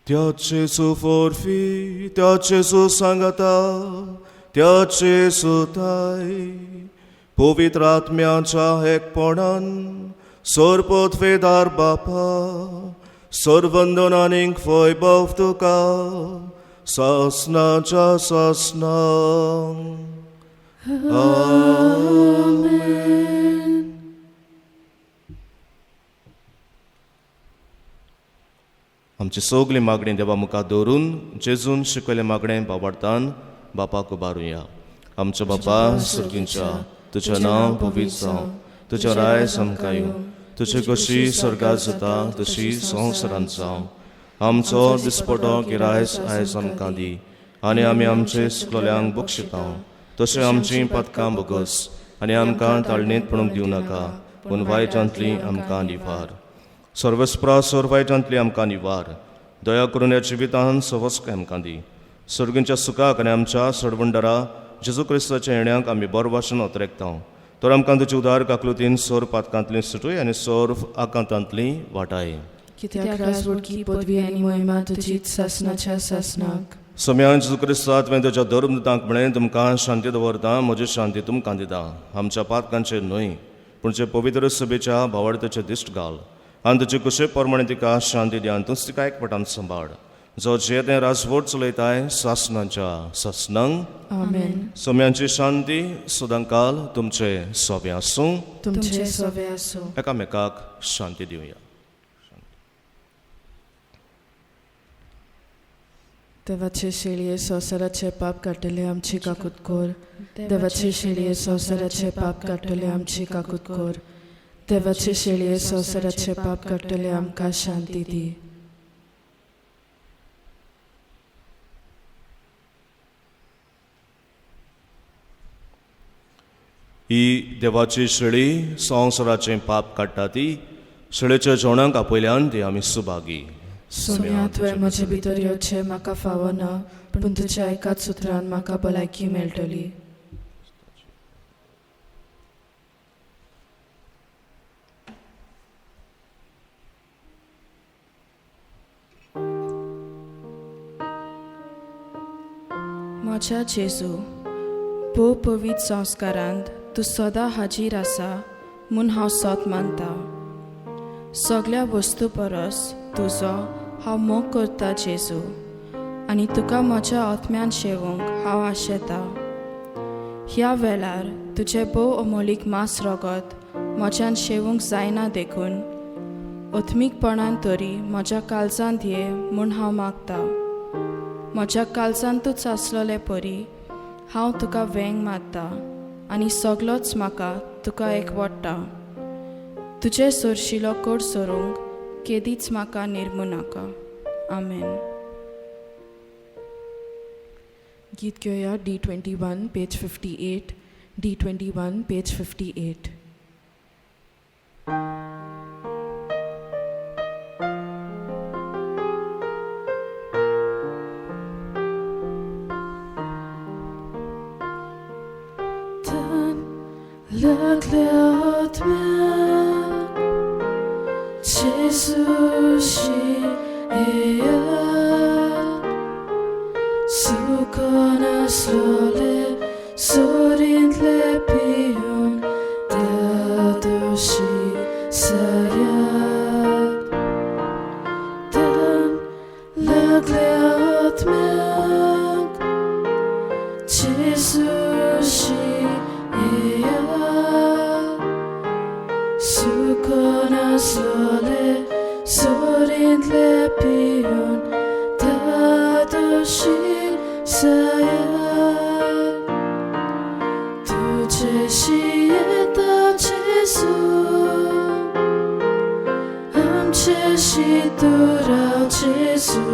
त्याचे सुफोरफी त्याचे सुसंगता त्याचे सुताय पवित्र आत्म्याच्या एकपणान सर्पोत्वेदार बापा सर्वंदन आनीक वैभव तुका सासणाच्या सासना. आमेन. आमची सगळी मागणी देवा मुखार दवरून जेजून शिकयलें मागणें भावार्थान बापाक उबारुया. आमचो बापा सुर्गींच्या तुजें नांव पवित्र जावं. तुजें राय आमकां येवं. तुजी कशी स्वर्गांत जाता तशी संवसारांत जावं. आमचो दिसपटो गिरायस आयज आमकां दी आनी आमी आमचे सुकलोल्यांक बक्षिता तशें आमचीं पदकां बोगस आनी आमकां ताळणेंत पडूंक दिवं नाका पूण वायटांतली आमकां निवार. सर्वस्प्रा वायटांतली आमकां निवार. दया करून ह्या जिवितांत सवस्क आमकां दी. सर्गींच्या सुखाक आनी आमच्या सोडवंडरा जेजू क्रिस्ताच्या येण्याक आमी बरो भाशेन ओतरेकता. तर आमकां तुजी उदार काकलुतीन सोर पातकांतली सुटूय आनी सोर आकांतांतली वाटाय. कित्याक राजवडकी पदवी आनी महिमा तुजीच सासणाच्या सासनाक. सोम्यान जेजू क्रिस्ता तुवें तुज्या धर्मदूतांक म्हळें तुमकां शांती दवरता म्हजी शांती तुमकां दिता. आमच्या पातकांचेर न्हय पूण जे पवित्र सभेच्या भावार्थाचेर दिश्ट घाल आनी तुजे कुशे प्रमाणे तिका शांती दी आनी तूंच तिका एकपटान सांबाळ. जो जेदें राजवट चलयताय सासणांच्या सासणांक. आमेन. सोम्यांची शांती सदांकाल तुमचे सोबे आसूं. तुमचे सवे आसूं. एकामेकाक शांती दिवया. देवाचे शेळये संवसाराचे पाप काडटले आमची काकूत कोर. देवाचे शेळये संवसाराचे पाप काडटले आमची काकूत कोर. देवाचे शेळये संवसाराचे पाप काडटले आमकां शांती दी. ही देवाची शेळी संवसाराचें पाप काडटा ती शेळेच्या जेवणाक आपयल्यान ती आमी सुभागी. सोम्या तुवें म्हजे भितर येवचें म्हाका फावना, पूण तुज्या एकाच उतरान म्हाका भलायकी मेळटली. म्हज्या जेजू, भोव पवित्र संस्कारांत तूं सदां हाजीर आसा म्हूण हांव सोत मानता. सगळ्या वस्तू परस तुजो हांव मोग करता जेजू, आनी तुका म्हज्या आत्म्यान शेवूंक हांव आशेता. ह्या वेळार तुजें भोव अमोलीक मांस रगत म्हज्यान शेवूंक जायना देखून ओत्मीकपणान तरी म्हज्या काळजांत ये म्हूण हांव मागता. म्हज्या काळजांतूच आसलोले परी हांव तुका वेंग मारता आनी सगळोच म्हाका तुका एकवडटा. तुजे सोरशिलो कोड सोरूंक केदीच म्हाका निर्मू नाका. आमेन. गीत घेवया D21 page 58. D21 page 58. Laglat med Jesus ihjäl, sukarnas låle sorindle pion dadoshi sayat. Den laglat med Jesus sukarnas låle sorindle pion dadoshi sayat. Tuje shieta Jesu, amche shitura Jesu.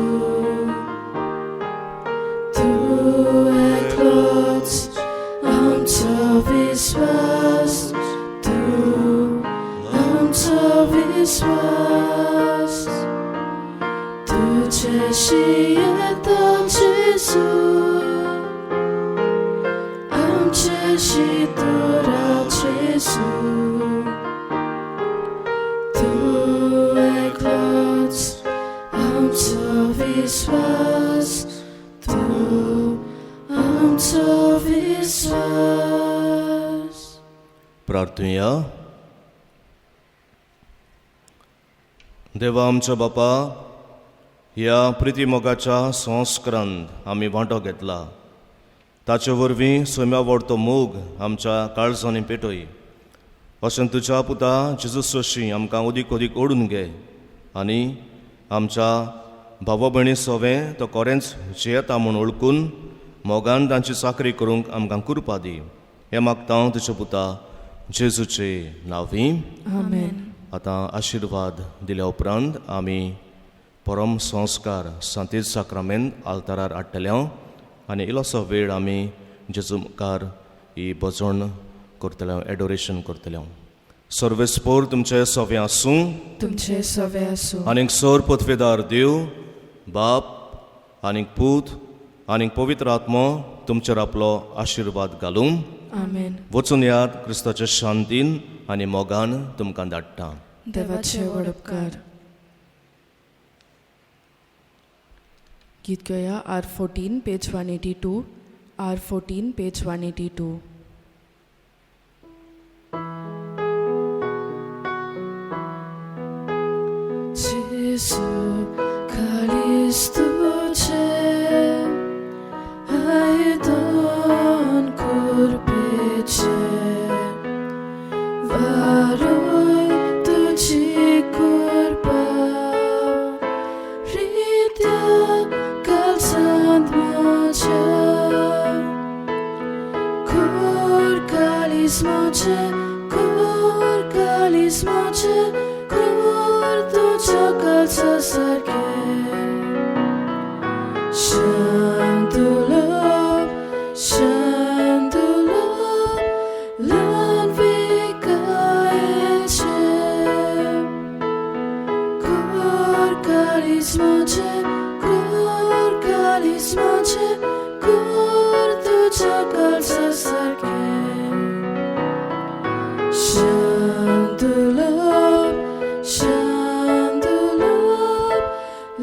Tu eklots amco visvas, tu amco visvas. Tuje shieta Jesu, amche shitura Jesu. Tu eklots amco visvas, tu amco visvas. प्रार्थूया. देवा आमच्या बापा, ह्या प्रितीमोगाच्या संस्कारांत आमी वांटो घेतला. ताचे वरवीं सोम्या वडतो मोग आमच्या काळजांनी पेटय. अशें तुज्या पुता जेजू सोशी आमकां ओदीक ओदीक ओडून घे आनी आमच्या भावा भयणी सोवें तो कोरेंच जियेता म्हूण ओळखून मोगान तांची चाकरी करूंक आमकां कृपा दी. हें मागता हांव तुज्या पुता जेजूचे नांवी. आमेन. आतां आशिर्वाद दिल्या उपरांत आमी परम संस्कार सांतीच साक्रामेंत आल्तारार हाडटले आनी इल्लोसो वेळ आमी जेजू मुखार ही भजवण करतले, एडोरेशन करतले. सर्वेस्पोर तुमचे सोवे आसूं. तुमचे सवे आसूं. आनीक सोर पथवेदार देव, बाप आनीक पूत आनीक पवित्र आत्मो तुमचेर आपलो आशिर्वाद घालूं. आमेन. वचून याद क्रिस्ताच्या शांतीन आनी मोगान तुमकां धाडटा. देवाचे व्हड उपकार. गीत घेवया R14 page 182. R14 page 182. Jesu Kalisto वारोय तुझी कृपा रित्या कालसांत माझ्या खोर कालीस माझे खोर तुझ्या कालसा सारखे Shandulab, lan vikaeche. Kor kalis mache, kor tuja kalsa sarke. Shandulab,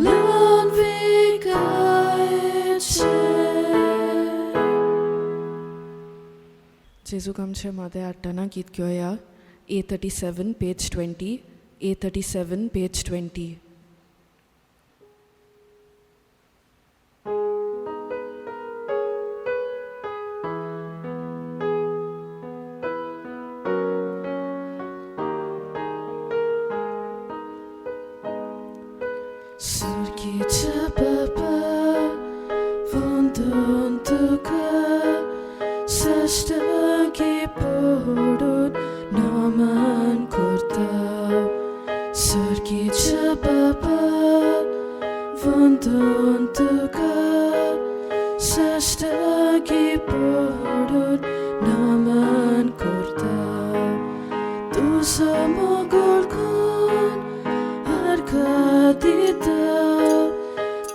lan vikaeche. जेजूक आमचे मादे हाडटना गीत घेवया A37 page 20 A37 page 20. Surgicha Papa, Vondon Tuka, Sashtaki Podun, Naman Kurta. Surgicha Papa, Vondon Tuka, Sashtaki Podun, Naman Kurta. Tu samogol kun, Arkadita,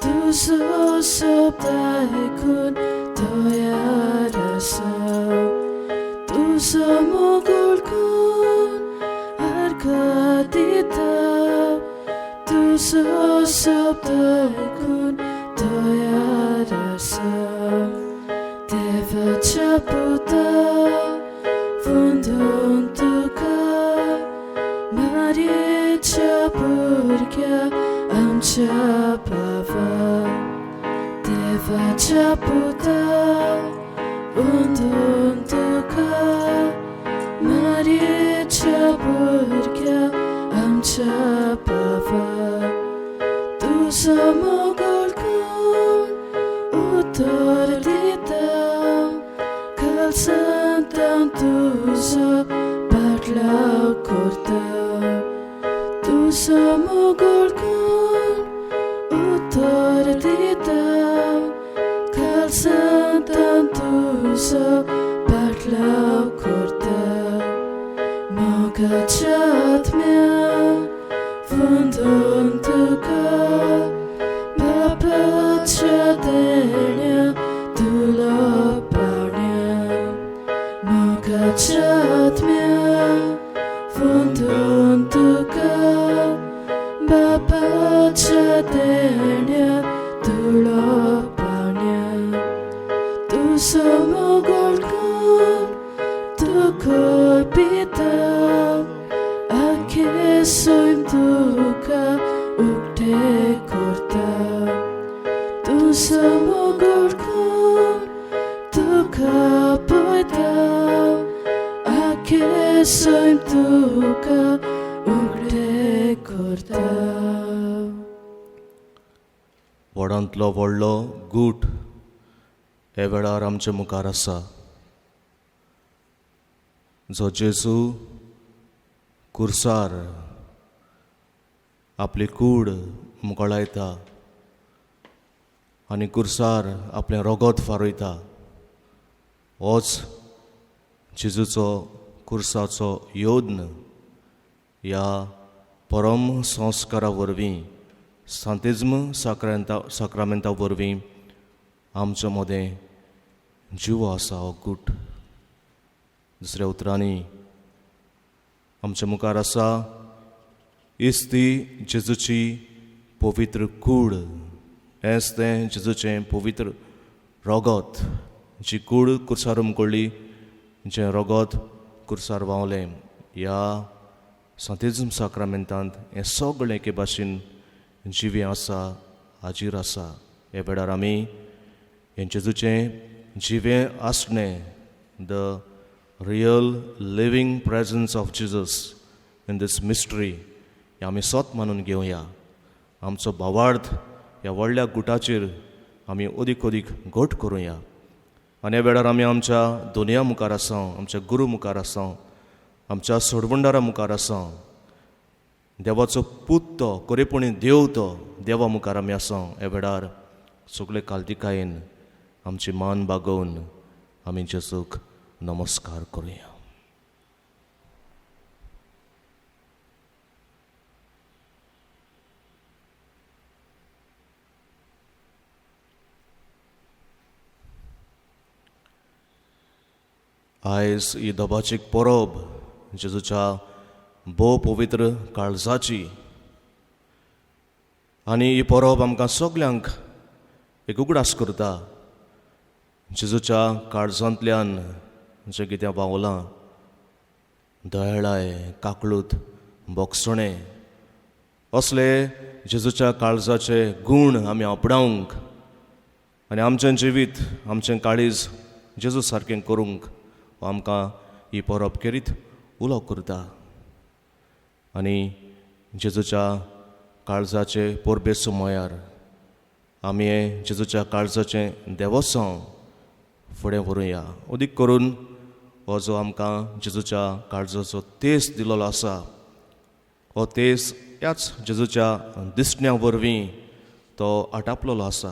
tuzo sobdaikun toyarasa. Tuzo mogulkun Arkadita, tuzo sobdaikun toyarasa. Deva chaputa, vundun tuka, Maria Chapurkya Amcha Pava. Deva Chaputa Undun Tuka, Maria Chapurkya Amcha Pava. Tu samogulkun Uttar dita Kalsantam tuzo Batlau kurta. Tu samogulkun Uttar dita Kalsantam tuzo Batlau kurta. Moga chatmya Vundun tuka Baba chadelnya Dulopanya. Moga chatmya Vundun tuka Baba chadelnya Dulopanya. Tu samogolkun Tukor pita Ake soim tuka Ukte kurta. Tu samogolkun Tuka poita Ake soim tuka Ukte kurta. व्हडांतलो व्हडलो गूट हे वेळार आमचे मुखार आसा, जो जेजू कुर्सार आपली कूड मुगळायता आनी कुर्सार आपलें रगत फारोयता. होच जेजूचो कुर्साचो योद्न ह्या परम संस्कारा वरवीं सांतिज्म साक्रामेंता वरवीं आमच्या मदें जीव आसा हो गूट. दुसऱ्या उतरांनी आमच्या मुखार आसा इस्ती जेजूची पवित्र कूड. हेंच तें जेजूचें पवित्र रगत, जी कूड कुर्सार मुकोळ्ळी, जें रगत कुर्सार व्हांवलें. ह्या सांतिज्म साक्रामेंतांत हें सगळें एके भाशेन जिवें आसा, हाजीर आसा. हे वेळार आमी हें जेजूचें जिवें आसणें, the real living presence of Jesus in this mystery हे आमी सोत मानून घेवया. आमचो भावार्थ ह्या व्हडल्या गुटाचेर आमी अदीक अदीक घट करुया. आनी ह्या वेळार आमी आमच्या दोनया मुखार आसां, आमच्या गुरू मुखार आसां, आमच्या सोडवंडारा मुखार आसां, देवाचो पूत तो खरेपणी देव तो देवा मुखार आमी आसां. ह्या वेळार सगळे काल्तिकायेन आमची मान बागोवन आमी जेजूक नमस्कार करुया. आयज ही दोबाची परब जेजूच्या भोव पवित्र काळजाची. आनी ही परब आमकां सगल्यांक एक उगडास करता. जेजूच्या काळजांतल्यान जें कितें पावलां, दयाळाय, काकळूत, बोगसणें, असले जेजूच्या काळजाचे गूण आमी आपणावंक आनी आमचें जिवीत, आमचें काळीज जेजू सारकें करूंक आमकां ही परब करीत उलो करता. आनी जेजूच्या काळजाचे परबे सुमयार आमी हे जेजूच्या काळजाचें देवोत्सव फुडें व्हरुया. अदीक करून हो जो आमकां जेजूच्या काळजाचो तेस दिलोलो आसा, हो तेस ह्याच जेजूच्या दिसण्या वरवीं तो आटापलेलो आसा.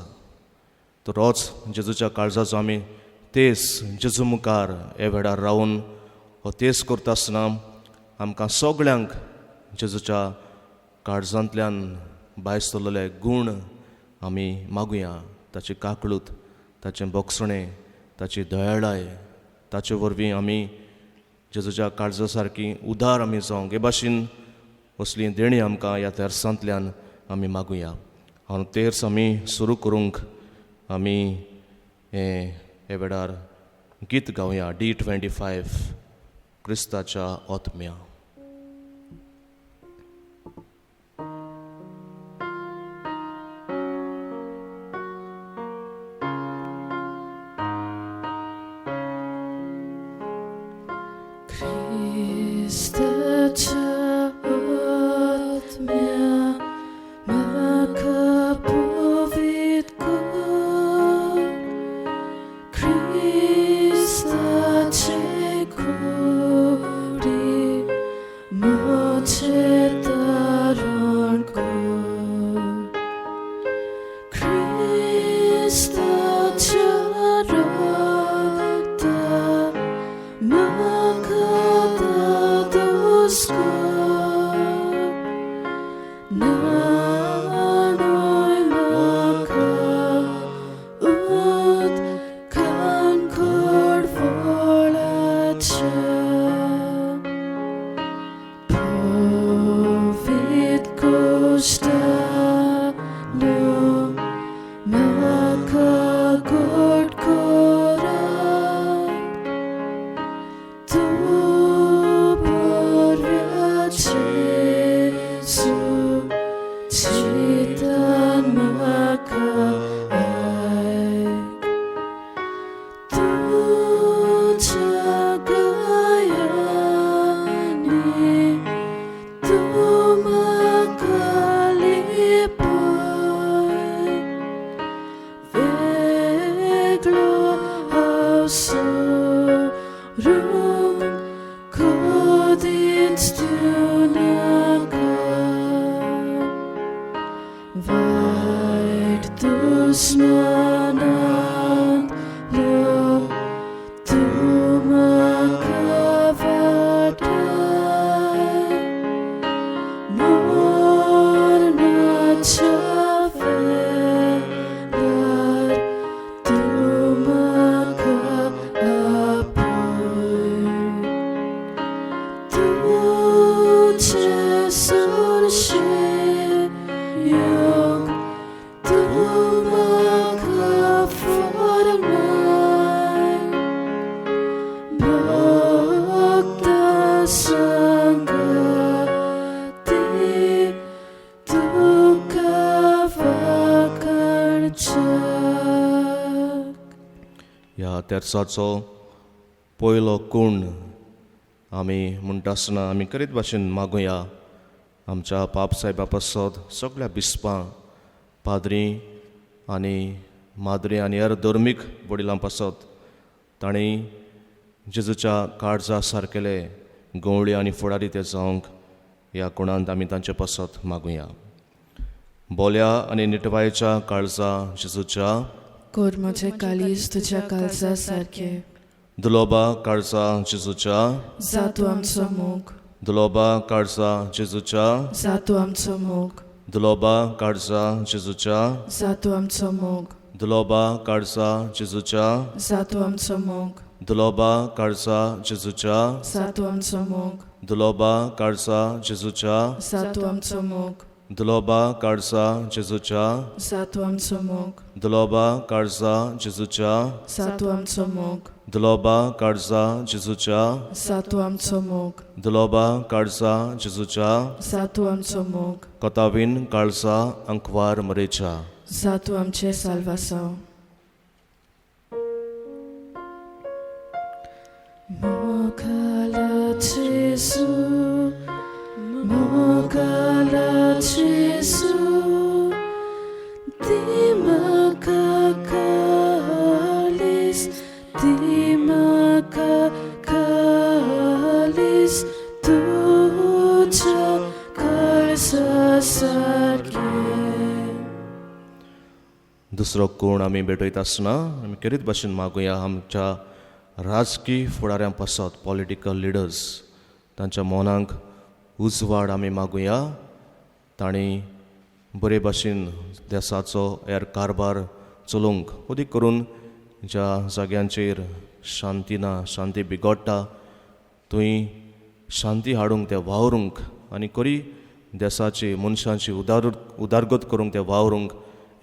तर होच जेजूच्या काळजाचो आमी तेस जेजू मुखार हे वेळार रावन हो तेस करता आसतना आमकां सगळ्यांक जेजूच्या काळजांतल्यान भायर सरलेले गूण आमी मागुया. ताची काकळूत, ताचें बोगसणें, ताची दयाळाय, ताचे वरवीं आमी जेजूच्या काळजा सारकी उदार आमी जावंक हे भाशेन असली देणी आमकां ह्या तेर्सांतल्यान आमी मागुया. हांव तेर्स आमी सुरू करूंक आमी हे वेळार गीत गावया. D25 क्रिस्ताच्या आत्म्या. ह्या तेर्साचो पयलो खूण आमी म्हणटा आसतना आमी करीत भाशेन मागुया. आमच्या पापसाहेबा पासत सगळ्या बिस्पां, पाद्री आनी माद्री आनी हेर धर्मीक वडिलां पासत तांणी जेजूच्या काळजा सारकेले गवळी आनी फुडारी ते जावंक ह्या कोणांत आमी तांचे पासत मागुया. बोल्या आनी निटवायेच्या काळजा जेजूच्या कोर म्हजें कालीज तुज्या काळजा सारकें. दुलोबा काळजा जेजूच्या जा तूं आमचो मोग. दुलोबा काळजा जेजूच्या जा तूं आमचो मोग. दुलोबा काळजा जेजूच्या जा तूं आमचो मोग. दुलोबा काळजा जेजूच्या जा तूं आमचो मोग. दुलोबा काळजा जेजूच्या जा तूं आमचो मोग. दुलोबा काळजा जेजूच्या जा तूं आमचो मोग. दुलोबा काळजा जेजूच्या जा तूं आमचो मोग. दुलोबा काळजा जेजूच्या जा तूं आमचो मोग. दुलोबा काळजा जेजूच्या जा तूं आमचो मोग. दुलोबा काळजा जेजूच्या जा तूं आमचो मोग. कोतावीन काळजा अंकवार मरेच्या. जा तूं आमचें साल्वासांव. Mogala Jesu, Mogala Jesu, Dimaka Kalis, Dimaka Kalis, Tuja Kalsa Sarke. दुसरो कोण आमी भेटयता आसतना आमी करीत भाशेन मागुया आमच्या राजकीय फुडाऱ्यां पासत पॉलिटिकल लिडर्स तांच्या मनांक उजवाड आमी मागुया. तांणी बरे भाशेन देशाचो हेर कारबार चलोवंक उदीक करून ज्या जाग्यांचेर शांती ना, शांती बिगडटा थंय शांती हाडूंक ते वावरूंक आनी खरी देशाची मनशांची उदारगत करूंक ते वावरूंक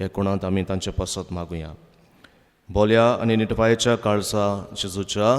हे कोणांत आमी तांचे पासत मागुया. बोल्या आनी निटवायेच्या काळजा जेजूच्या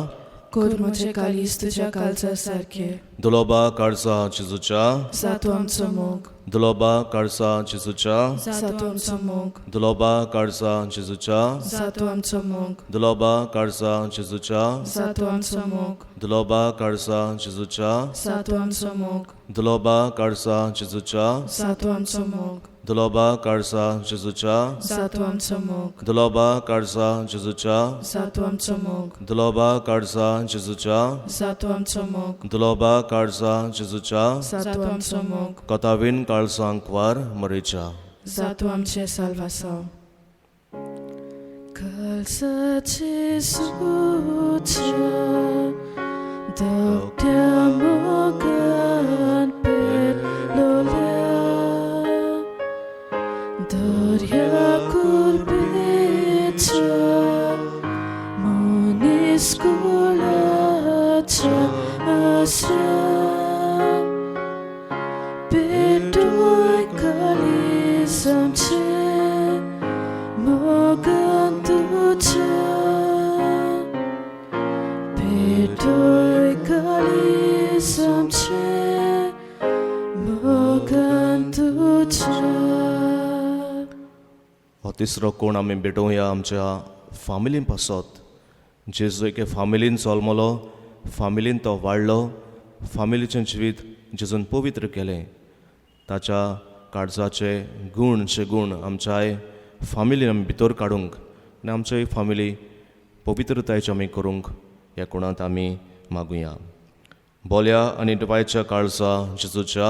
कोर म्हजें कालीज तुज्या काळजा सारकें. दुलोबा काळजा जेजूच्या जा तूं आमचो मोग. दुलोबा काळजा जेजूच्या जा तूं आमचो मोग. दुलोबा काळजा जेजूच्या जा तूं आमचो मोग. दुलोबा काळजा जेजूच्या जा तूं आमचो मोग. दुलोबा काळजा जेजूच्या जा तूं आमचो मोग. दुलोबा काळजा जेजूच्या जा तूं आमचो मोग. दुलोबा काळजा जेजूच्या जा तूं आमचो मोग. दुलोबा काळजा जेजूच्या जा तूं आमचो मोग. दुलोबा काळजा जेजूच्या जा तूं आमचो मोग. दुलोबा काळजा जेजूच्या जा तूं आमचो मोग. कोतावीन काळजांक वार मरेच्या. जा तूं आमचें साल्वासांव. काळजा जेजूच्या धाकट्या मोगान पेरलोल्या दर्या कुर्बेच्या मनीसकुलाच्या आश्रयान पेटोय कालीज आमचें मोगान तुज्या. पेटोय कालीज आमचें मोगान तुज्या. हो तिसरो कोण आमी भेटोवया आमच्या फामिलीन पासत. जेजू एके फामिलीन जल्मलो, फामिलीन तो वाडलो, फामिलीचें जिवीत जेजून पवित्र केलें. ताच्या काळजाचे गूण आमच्या फामिलीन आमी भितर काडूंक आनी आमची फामिली पवित्रतायेची आमी करूंक ह्या कोणांत आमी मागुया. बोल्या आनी निटवायेच्या काळजा जेजूच्या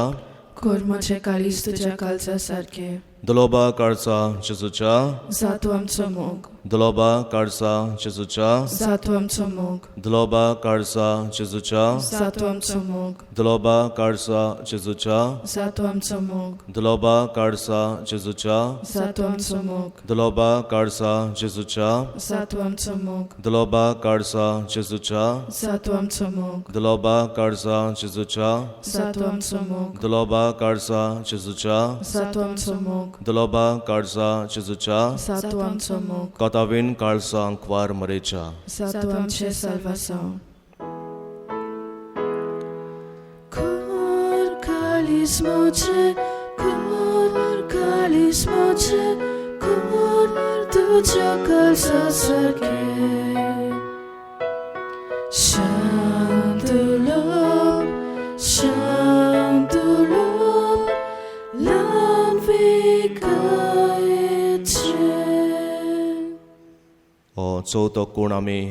कोर म्हजें कालीज तुज्या काळजा सारकें. दुलोबा काळजा जेजूच्या जा तूं आमचो मोग. दुलोबा काळजा जेजूच्या जा तूं आमचो मोग. दुलोबा काळजा जेजूच्या जा तूं आमचो मोग. दुलोबा काळजा जेजूच्या जा तूं आमचो मोग. दुलोबा काळजा जेजूच्या जा तूं आमचो मोग. दुलोबा काळजा जेजूच्या जा तूं आमचो मोग. दुलोबा काळजा जेजूच्या जा तूं आमचो मोग. दुलोबा काळजा जेजूच्या जा तूं आमचो मोग. दुलोबा काळजा जेजूच्या जा तूं आमचो मोग. दुलोबा काळजा जेजूच्या जा तूं आमचो मोग. कोतावीन काळजांक वार मरेच्या. जा तूं आमचें साल्वासांव. कोर कालीज म्हजें, कोर कालीज म्हजें, कोर तुज्या काळजा सारकें. चवथो कोण आमी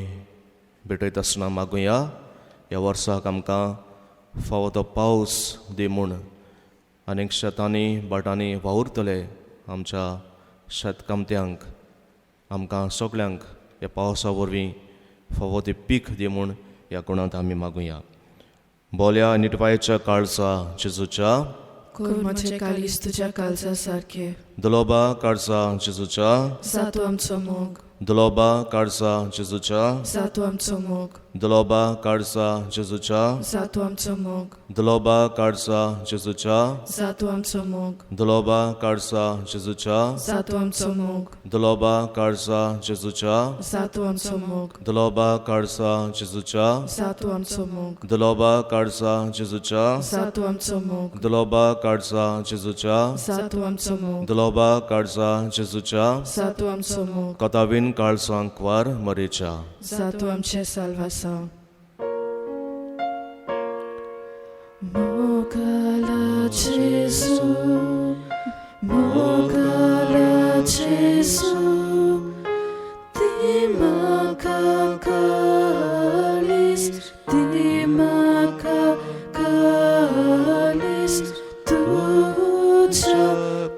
भेटयत आसतना मागुया ह्या वर्साक आमकां फावो तो पावस दी म्हूण आनीक शेतांनी भाटांनी वावुरतले आमच्या शेतकामत्यांक आमकां सगळ्यांक ह्या पावसा वरवीं फावो ती पीक दी म्हूण ह्या कोणांत आमी मागुया. बोल्या निटवायच्या काळजा जेजूच्या कर म्हजें काळीज तुज्या काळजा सारकें. दुलोबा काळजा जेजूच्या जातू आमचो मोग. दुलोबा काळजा जेजूच्या जातू आमचो मोग. दुलोबा काळजा जेजूच्या जातू आमचो मोग. दुलोबा काळजा जेजूच्या जातू आमचो मोग. दुलोबा काळजा जेजूच्या जातू आमचो मोग. दुलोबा काळजा जेजूच्या जातू आमचो मोग. दुलोबा काळजा जेजूच्या जातू आमचो मोग. दुलोबा काळजा जेजूच्या जातू आमचो मोग. दुलोबा काळजा जेजूच्या जातू आमचो मोग. दुलोबा काळजा जेजूच्या जातू आमचो मोग. कोतावीन काळजांक वार मरेच्या. जातू आमचे साल्वासांव. मोगाला जेजू, मोगाला जेजू, ती म्हाका काळीज, ती म्हाका काळीज, तुज्या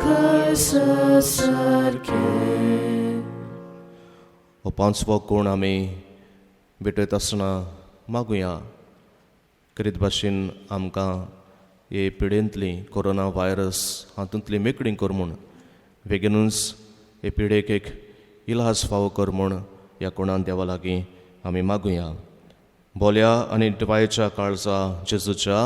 काळजा सारकें. हो पांचवो कोण आमी भेटयत आसतना मागुया करीत भाशेन आमकां हे पिडेंतली कोरोना व्हायरस हातूंतली मेकळीं कर म्हूण बेगीनूच हे पिडेक एक इलाज फावो कर म्हूण ह्या कोणान देवा लागीं आमी मागुया. बोल्या आनी निटवायच्या काळजा जेजूच्या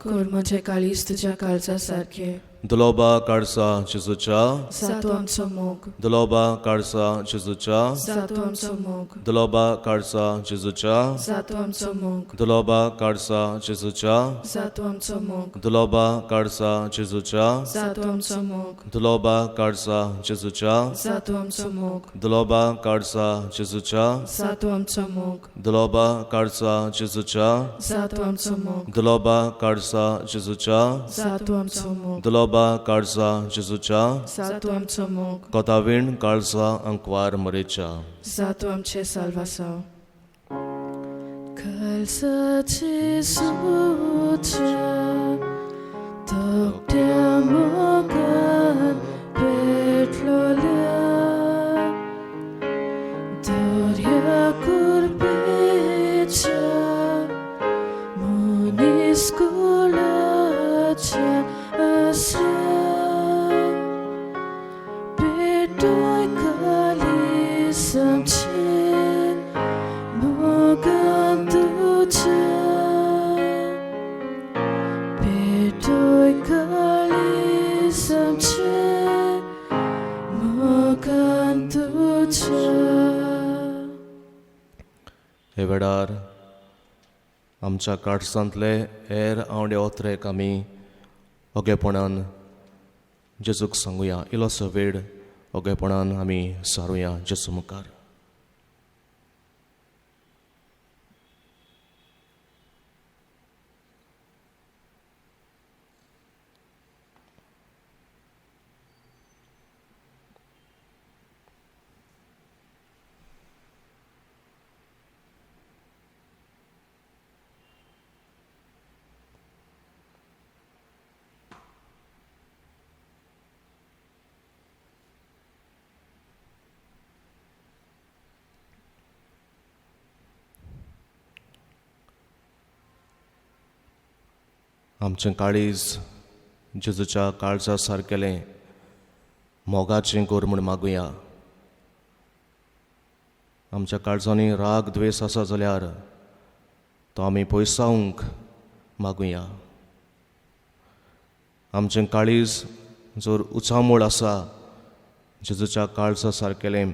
कर म्हजें काळीज तुज्या काळजा सारकें. दुलोबा काळजा जेजूच्या जातू आमचो मोग. दुलोबा काळजा जेजूच्या जातू आमचो मोग. दुलोबा काळजा जेजूच्या जातू आमचो मोग. दुलोबा काळजा जेजूच्या जातू आमचो मोग. दुलोबा काळजा जेजूच्या जातू आमचो मोग. दुलोबा काळजा जेजूच्या जातू आमचो मोग. दुलोबा काळजा जेजूच्या जातू आमचो मोग. दुलोबा काळजा जेजूच्या जातू आमचो मोग. दुलोबा काळजा जेजूच्या जातू आमचो मोग. दुलोबा काळजा जेजूच्या जातू आमचो मोग. कोतावीण काळजा अंकवार मरेच्या. जातू आमचे साल्वासांव. काळजा जेजूच्या धाकट्या मोगान पेटलोल्या दर्या कुरपेच्या मनीस कुळाच्या आसऱ्या पेटोय काळीज आमचें मोगान तुज्या. पेटोय काळीज आमचें मोगान तुज्या. हे वेळार आमच्या काळजांतले हेर आवडे ओत्रेक आमी ओगेपणान जेजूक सांगुया. इल्लोसो वेळ ओगेपणान आमी सारुया जेजू मुखार. आमचें काळीज जेजूच्या काळजा सारकेलें मोगाचें कर म्हूण मागुया. आमच्या काळजांनी राग द्वेस आसा जाल्यार तो आमी पयसावंक मागुया. आमचें काळीज जर उचामूळ आसा जेजूच्या काळजा सारकेलें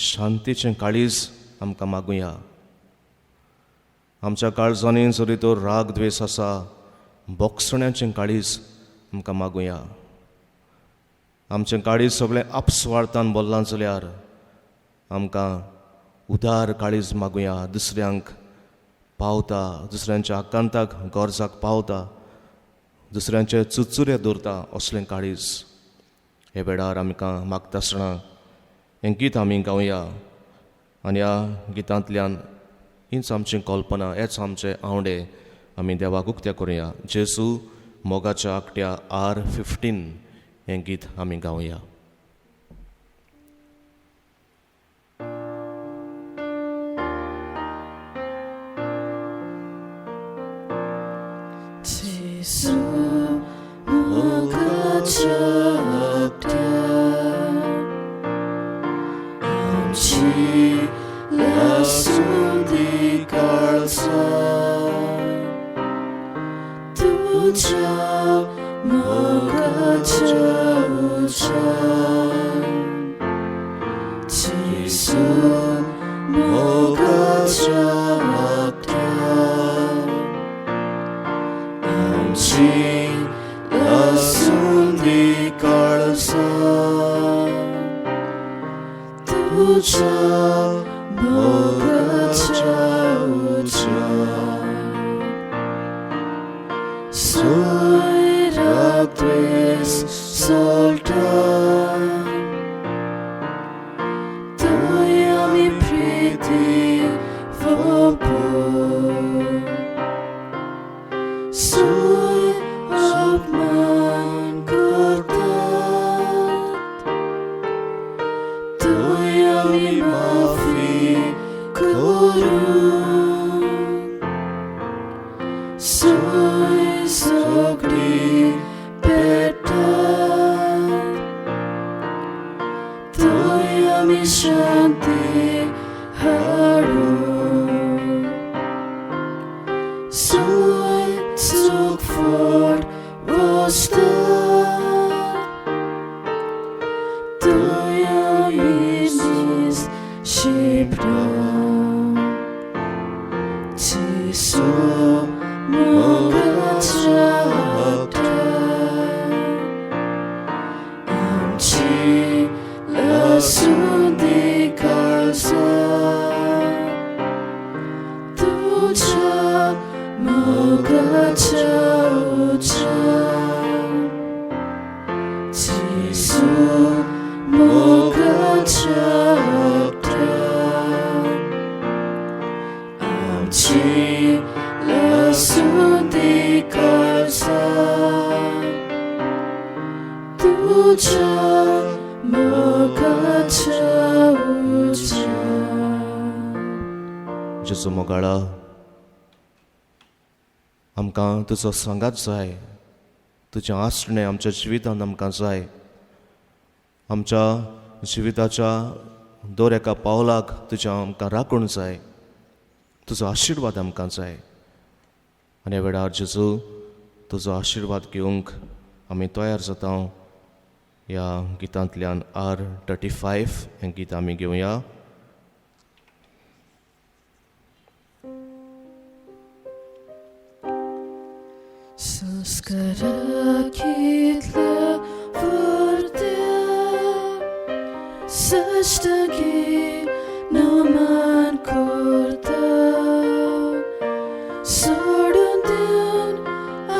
शांतीचें काळीज आमकां मागुया. आमच्या काळजांनी जरी तो राग द्वेस आसा बोगसण्याचें काळीज आमकां मागुया. आमचें काळीज सगळें आपस्वार्थान बोल्लां जाल्यार आमकां उदार काळीज मागुया. दुसऱ्यांक पावता, दुसऱ्यांच्या आकांताक गरजाक पावता, दुसऱ्यांचे चुचुरे दवरता असलें काळीज. हे वेळार आमकां मागता आसतना हें गीत आमी गावया. आनी ह्या गितांतल्यान हीच आमची कल्पना, हेच आमचे आवडे आमी देवाक उक्त्या करुया. जेजू मोगाच्या आकट्या R15 हें गीत आमी गावया. जेजू मोगाच्या आकट्या आमची लासूंदी काळजा तुझ्या मोगाच्या उजाड. जेजू मोगाच्या आकट्या आमची लासूंदी काळजा तुझ्या मोगाच्या उजाड. सोयराक द्वेष सोलता थंय आमी प्रिती वोपू. सोय अपमान करतात थंय आमी माफी करू. सोय सगळी पेटात थंय आमी शांती हाडू. सोय चूक फाट वसतात थंय आमी नीज शेपडा. जेजू मोगाच्या आकट्या आमची लासूंदी काळजा तुझ्या मोगाच्या उजाड. जेजू मोगाच्या आकट्या आमची लासूंदी काळजा तुझ्या मोगाच्या उजाड. जेजू मोगाळा, आमकां तुजो सांगात जाय, तुजें आसणें आमच्या जिवितांत आमकां जाय. आमच्या जिविताच्या दर एका पावलाक तुजें आमकां राखूण जाय, तुजो आशिर्वाद आमकां जाय. आनी ह्या वेळार जेजू तुजो आशिर्वाद घेवंक आमी तयार जाता. ह्या गितांतल्यान R35 हें गीत आमी घेवया. संस्काराक इतल्या वर्त्या साश्टांगी नमन करता. सोडून दिवन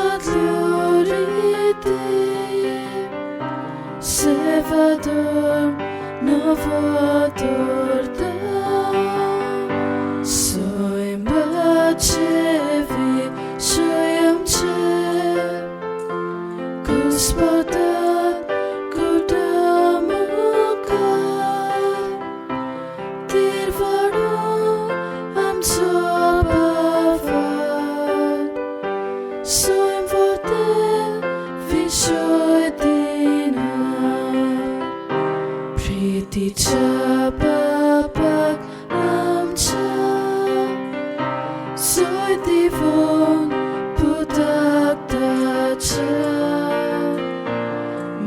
आदल्यो रिती सेवादोर नवो दवरता. स्वयंबाचे विशय आमचे Gospodat kuda muka tirvado amco bavad soim forte vishoy dinar priti chapapak amcha soy divon putak tacha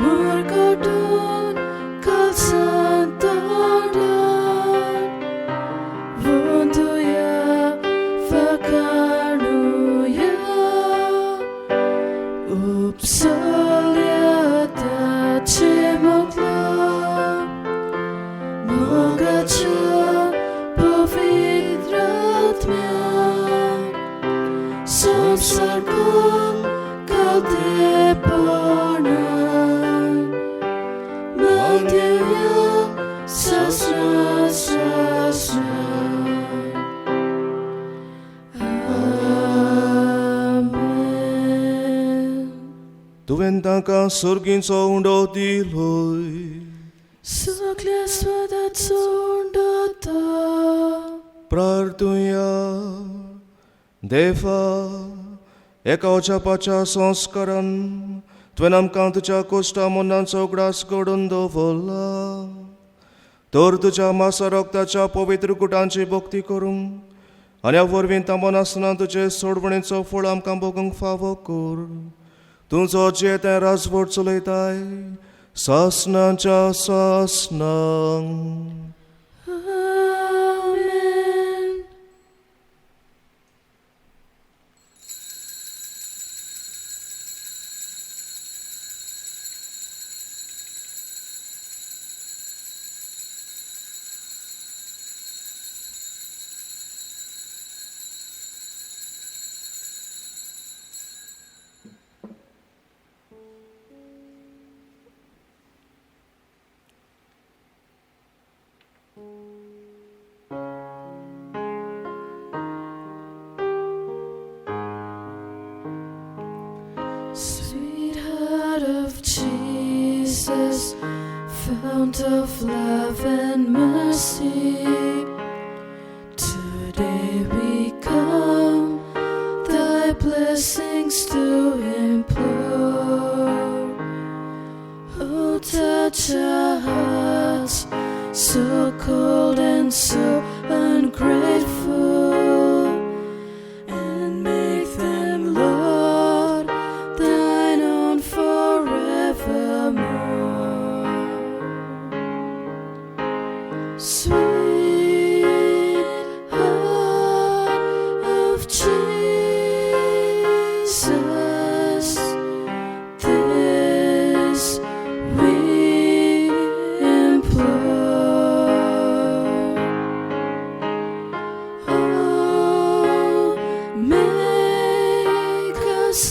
Morgodon kalsan tordan Vonduya fakarnuya Upsolya tachemotla Mogacha povitratmyan Samsarko kaldeponan Mandyaya sasra sasra तुवें तांकां सुर्गींचो undo दिलोय. सगळ्या स्वताचो undo प्रार्थुया. देवा, एका ओचापाच्या संस्कारान तुवें आमकां तुज्या कोश्टा मनांचो उगडास घडोवन दवरला. तर तुज्या मासा रोगताच्या पवित्र कुटांची भक्ती करूंक आनी ह्या वरवीं तांबोन आसतना तुजे सोडवणेचो फळ आमकां भोगूंक फावो कर. तुजो जे तें राजवट चलयताय सासनाच्या सासनांक. Sweetheart of Jesus, fount of love and mercy, today we come thy blessings to implore. Oh, touch our hearts, so cold and so ungrateful, and make them, Lord, thine own forevermore. Sweet heart of Jesus, this we implore. Oh, make us